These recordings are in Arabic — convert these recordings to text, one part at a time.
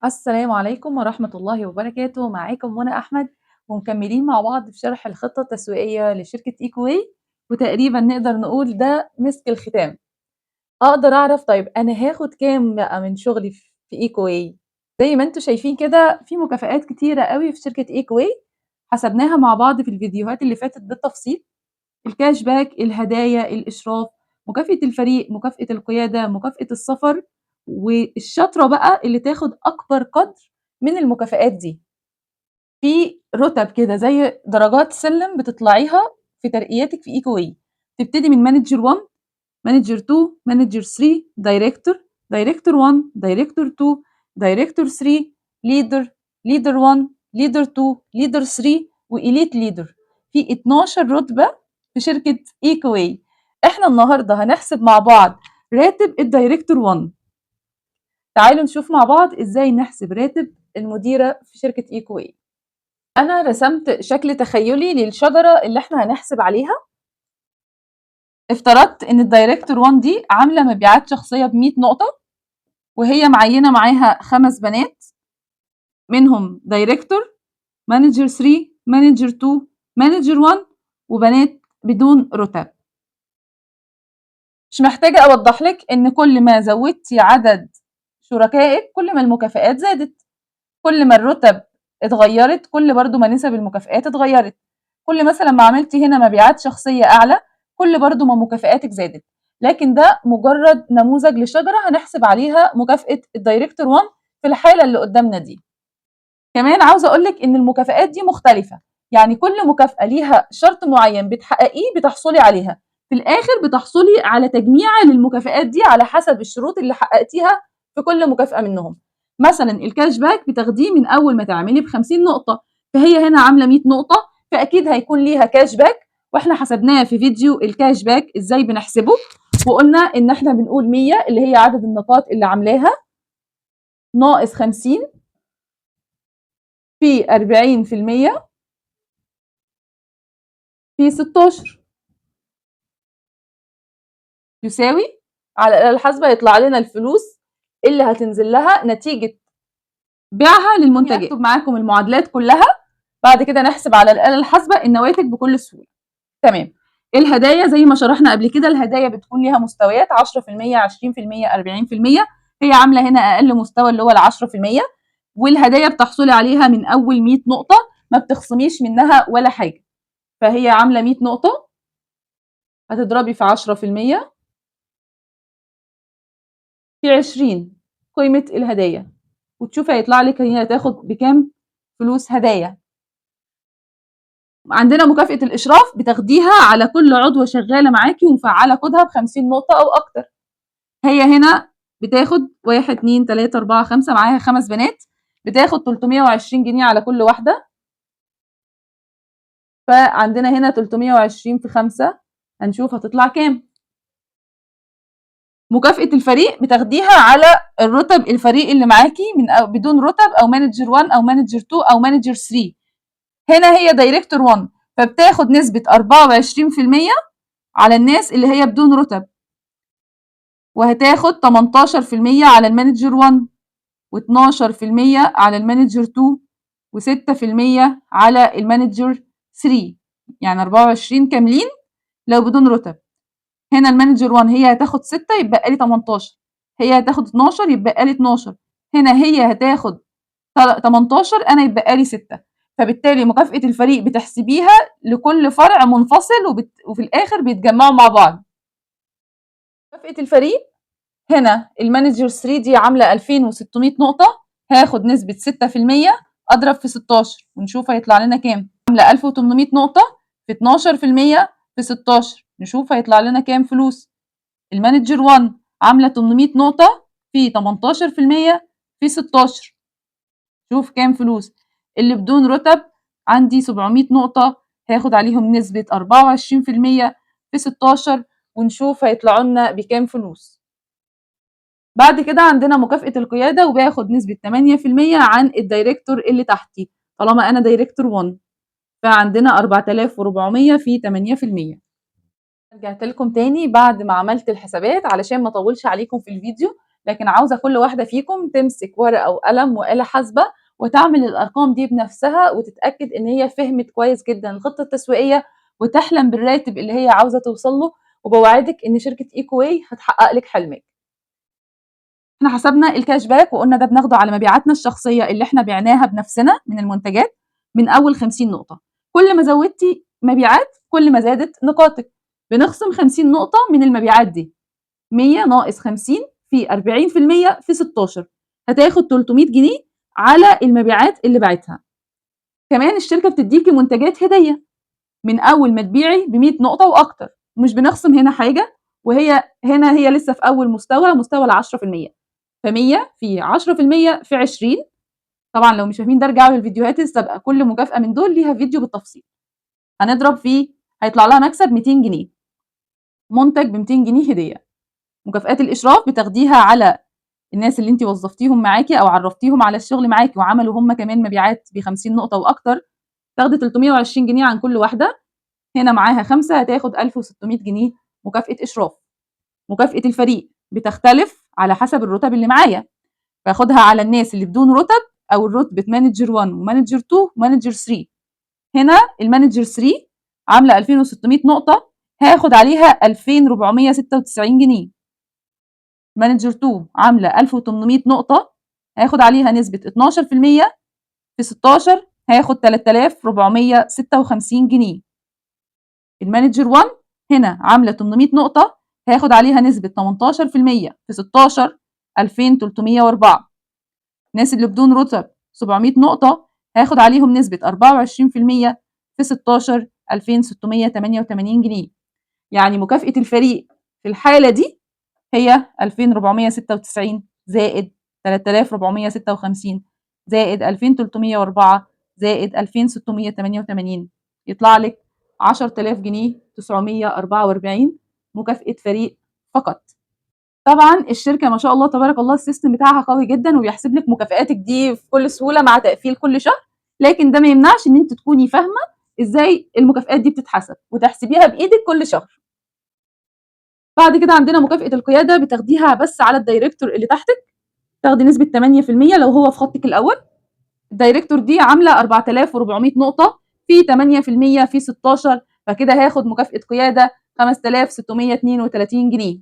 السلام عليكم ورحمة الله وبركاته، معاكم منى أحمد، ومكملين مع بعض في شرح الخطة التسويقية لشركة إيكواي، وتقريبا نقدر نقول ده مسك الختام. أقدر أعرف طيب أنا هاخد كام بقى من شغلي في إيكواي؟ زي ما انتم شايفين كده في مكافآت كتيرة قوي في شركة إيكواي، حسبناها مع بعض في الفيديوهات اللي فاتت بالتفصيل. الكاش باك، الهدايا، الإشراف، مكافأة الفريق، مكافأة القيادة، مكافأة السفر، والشاطرة بقى اللي تاخد أكبر قدر من المكافآت دي. في رتب كده زي درجات سلم بتطلعيها في ترقياتك في ايكوي، تبتدي من مانجر 1، مانجر 2، مانجر 3، دايركتور، دايركتور 1، دايركتور 2، دايركتور 3، ليدر، ليدر 1، ليدر 2، ليدر 3، وإليت ليدر. في 12 رتبة في شركة ايكوي. احنا النهارده هنحسب مع بعض راتب الدايركتور 1. تعالوا نشوف مع بعض ازاي نحسب راتب المديرة في شركة ايكوي. أنا رسمت شكل تخيلي للشجرة اللي احنا هنحسب عليها. افترضت ان الدايركتور 1 دي عاملة مبيعات شخصية ب100 نقطة، وهي معينة معاها 5 بنات، منهم دايركتور، مانجر 3، مانجر 2، مانجر 1، وبنات بدون رتب. مش محتاجة أوضح لك إن كل ما زودتي عدد شركائك كل ما المكافآت زادت، كل ما الرتب اتغيرت كل برضو ما نسب المكافآت اتغيرت، كل مثلا ما عملتي هنا مبيعات شخصية أعلى كل برضو ما مكافآتك زادت. لكن ده مجرد نموذج لشجرة هنحسب عليها مكافأة الدايركتور 1 في الحالة اللي قدامنا دي. كمان عاوزة أقولك إن المكافآت دي مختلفة، يعني كل مكافأة ليها شرط معين بتحققيه بتحصلي عليها، في الآخر بتحصلي على تجميعة للمكافآت دي على حسب الشروط اللي حققتيها في كل مكافأة منهم. مثلا الكاش باك بتاخديه من أول ما تعملي ب50 نقطة، فهي هنا عاملة 100 نقطة، فأكيد هيكون ليها كاش باك، واحنا حسبناها في فيديو الكاش باك ازاي بنحسبه، وقلنا ان احنا بنقول 100 اللي هي عدد النقاط اللي عاملاها ناقص 50 في 40% في 16 يساوي، على الآلة الحاسبة يطلع لنا الفلوس اللي هتنزل لها نتيجة بيعها للمنتجات. اكتب معاكم المعادلات كلها، بعد كده نحسب على الآلة الحاسبة النواتج بكل سهولة. تمام. الهدايا زي ما شرحنا قبل كده، الهدايا بتكون ليها مستويات 10%، 20%، 40%. هي عاملة هنا أقل مستوى اللي هو ال10%، والهدايا بتحصلي عليها من أول 100 نقطة، ما بتخصميش منها ولا حاجة. فهي عاملة 100 نقطة، هتضربي في 10% في 20 قيمة الهدايا، وتشوفي هيطلع لك هي هتاخد بكام فلوس هدايا. عندنا مكافأة الإشراف بتاخديها على كل عضوة شغالة معاكي ومفعلة كودها ب50 نقطة أو أكتر. هي هنا بتاخد 1 2 3 4 5، معاها 5 بنات، بتاخد 320 جنيه على كل واحدة. فعندنا هنا 320 في 5، هنشوف هتطلع كام. مكافأة الفريق بتاخديها على الرتب الفريق اللي معاكي من بدون رتب، أو مانجر 1 أو مانجر 2 أو مانجر 3. هنا هي دايركتور 1، فبتاخد نسبة 24% على الناس اللي هي بدون رتب، وهتاخد 18% على المانجر 1، و12% على المانجر 2، و6% على المانجر 3، يعني 24 كاملين لو بدون رتب. هنا المانجر 1 هي هتاخد 6 يبقى لي 18، هي هتاخد 12 يبقى لي 12، هنا هي هتاخد 18 انا يبقى لي 6. فبالتالي مكافأة الفريق بتحسبيها لكل فرع منفصل، وفي الآخر بيتجمعوا مع بعض. مكافأة الفريق هنا المانجر 3 دي عاملة 2600 نقطة، هاخد نسبة 6% أضرب في 16 ونشوف هيطلع لنا كام. عاملة 1800 نقطة في 12% في 16، نشوف هيطلع لنا كام فلوس. المانجر 1 عاملة 800 نقطة في 18% في 16، شوف كام فلوس. اللي بدون رتب عندي 700 نقطة، هاخد عليهم نسبة 24% في 16، ونشوف هيطلعوا لنا بكام فلوس. بعد كده عندنا مكافأة القيادة، وباخد نسبة 8% عن الدايركتور اللي تحتي، طالما أنا دايركتور 1 فعندنا 4400 في 8%. رجعت لكم تاني بعد ما عملت الحسابات علشان ما اطولش عليكم في الفيديو. لكن عاوزة كل واحدة فيكم تمسك ورقة وقلم وآلة حاسبة وتعمل الأرقام دي بنفسها وتتأكد إن هي فهمت كويس جدا الخطة التسويقية وتحلم بالراتب اللي هي عاوزة توصل له، وبوعدك إن شركة إيكوواي هتحقق لك حلمك. احنا حسبنا الكاش باك وقلنا ده بناخده على مبيعاتنا الشخصية اللي احنا بعناها بنفسنا من المنتجات من أول 50 نقطة. كل ما زودتي مبيعات كل ما زادت نقاطك. بنخصم 50 نقطة من المبيعات دي، 100 ناقص 50 في 40% في 16، هتاخد 300 جنيه على المبيعات اللي باعتها. كمان الشركة بتديكي منتجات هدية من أول ما تبيعي ب100 نقطة وأكتر، ومش بنخصم هنا حاجة، وهي هنا هي لسه في أول مستوى ال10%، ف100 في 10% في 20. طبعا لو مش فاهمين ده ارجعوا للفيديوهات السابقة، كل مكافأة من دول ليها فيديو بالتفصيل. هنضرب فيه هيطلع لها مكسب 200 جنيه، منتج ب200 جنيه هدية. مكافآت الإشراف بتاخديها على الناس اللي انت وظفتيهم معاكي او عرفتيهم على الشغل معاكي وعملوا هم كمان مبيعات ب50 نقطة واكتر، تاخدي 320 جنيه عن كل واحدة. هنا معاها 5 هتاخد 1600 جنيه مكافأة إشراف. مكافأة الفريق بتختلف على حسب الرتب اللي معايا، باخدها على الناس اللي بدون رتب او الرتبة مانجر 1 ومانجر 2 ومانجر 3. هنا المانجر 3 عاملة 2600 نقطة، هاخد عليها 2496 جنيه. مانجر 2 عاملة 1800 نقطة، هاخد عليها نسبة 12% في 16، هاخد 3456 جنيه. المانجر 1 هنا عاملة 800 نقطة، هاخد عليها نسبة 18% في 16، 2304. الناس اللي بدون رتب 700 نقطة، هاخد عليهم نسبة 24% في 16، 2688 جنيه. يعني مكافأة الفريق في الحالة دي هي 2496 زائد 3456 زائد 2304 زائد 2688، يطلع لك 10000 جنيه 944 مكافأة فريق فقط. طبعا الشركة ما شاء الله تبارك الله السيستم بتاعها قوي جدا وبيحسب لك مكافآتك دي في كل سهولة مع تقفيل كل شهر، لكن ده ما يمنعش ان انت تكوني فاهمة ازاي المكافآت دي بتتحسب وتحسبيها بايدك كل شهر. بعد كده عندنا مكافأة القيادة، بتاخديها بس على الدايركتور اللي تحتك، تاخدي نسبة 8% لو هو في خطك الأول. الدايركتور دي عاملة 4400 نقطة في 8% في 16، فكده هاخد مكافأة قيادة 5632 جنيه.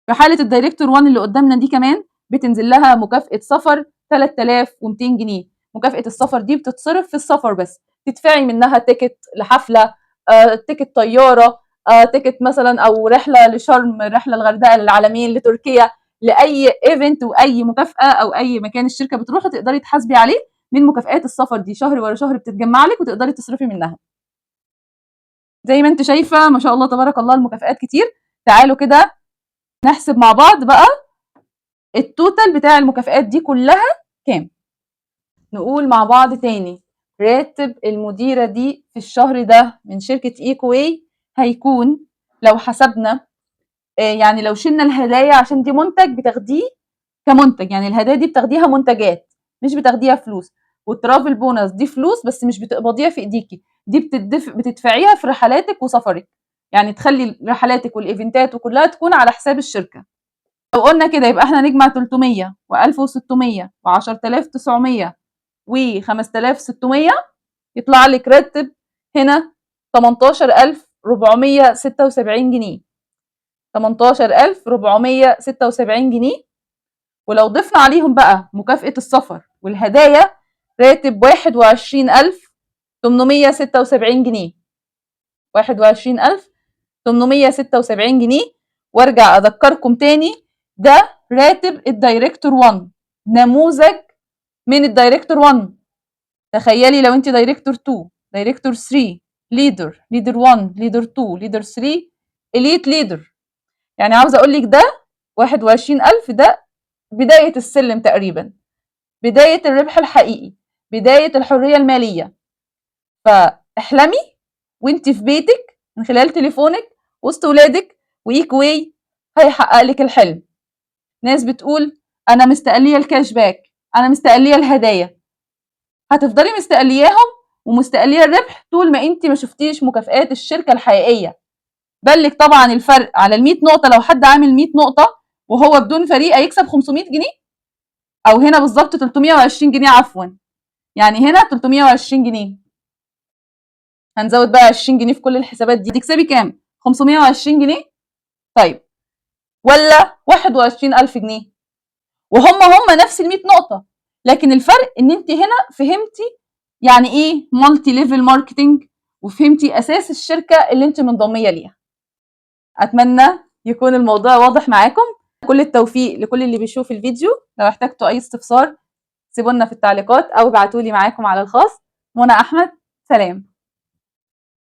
في حالة الدايركتور 1 اللي قدامنا دي كمان بتنزل لها مكافأة سفر 3200 جنيه. مكافأة السفر دي بتتصرف في السفر بس، تدفعي منها تيكت لحفلة، تيكت طيارة، تيكت مثلا او رحلة لشرم، رحلة الغردقة، للعلمين، لتركيا، لأي ايفنت وأي مكافأة أو أي مكان الشركة بتروحه تقدري تحاسبي عليه من مكافآت السفر دي، شهر ورا شهر بتتجمع لك وتقدري تصرفي منها. زي ما انت شايفة ما شاء الله تبارك الله المكافآت كتير. تعالوا كده نحسب مع بعض بقى التوتال بتاع المكافآت دي كلها كام. نقول مع بعض تاني، راتب المديرة دي في الشهر ده من شركة إيكوواي هيكون، لو حسبنا يعني لو شلنا الهدايا عشان دي منتج بتاخديه كمنتج، يعني الهدايا دي بتاخديها منتجات مش بتاخديها فلوس، والترافل بونص دي فلوس بس مش بتقبضيها في ايديكي، دي بتدفعيها في رحلاتك وسفرك، يعني تخلي رحلاتك والايفنتات وكلها تكون على حساب الشركة. لو قلنا كده يبقى احنا نجمع 300 و1600 و10900 و5600، يطلع لك راتب هنا 18476 جنيه. 18476 جنيه، ولو ضفنا عليهم بقى مكافأة السفر والهدايا راتب 21876 جنيه. 21876 جنيه. وارجع اذكركم تاني ده راتب الدايركتور 1، نموذج من الدايركتور 1. تخيلي لو انت دايركتور 2، دايركتور 3، ليدر، ليدر 1، ليدر 2، ليدر 3، اليت ليدر. يعني عاوزه اقول لك ده 21000 ده بدايه السلم تقريبا، بدايه الربح الحقيقي، بدايه الحريه الماليه. فاحلمي وانت في بيتك من خلال تليفونك وسط ولادك، وإيكوواي هيحقق لك الحلم. ناس بتقول انا مستقليه الكاش باك، انا مستقليه الهدايا، هتفضلي مستقلياهم ومستقليه الربح طول ما انت ما شفتيش مكافآت الشركه الحقيقيه. بلك طبعا الفرق على ال100 نقطه، لو حد عامل 100 نقطه وهو بدون فريق هيكسب 500 جنيه، او هنا بالظبط 320 جنيه عفوا، يعني هنا 320 جنيه، هنزود بقى 20 جنيه في كل الحسابات دي، تكسبي كام؟ 520 جنيه. طيب ولا 21000 جنيه، وهم نفس ال 100 نقطة، لكن الفرق ان انت هنا فهمتي يعني ايه مالتي ليفل ماركتنج، وفهمتي اساس الشركة اللي انت منضمية ليها. اتمنى يكون الموضوع واضح معاكم. كل التوفيق لكل اللي بيشوف الفيديو. لو احتجتوا اي استفسار سيبوا لنا في التعليقات او ابعتوا لي معاكم على الخاص. منى احمد، سلام.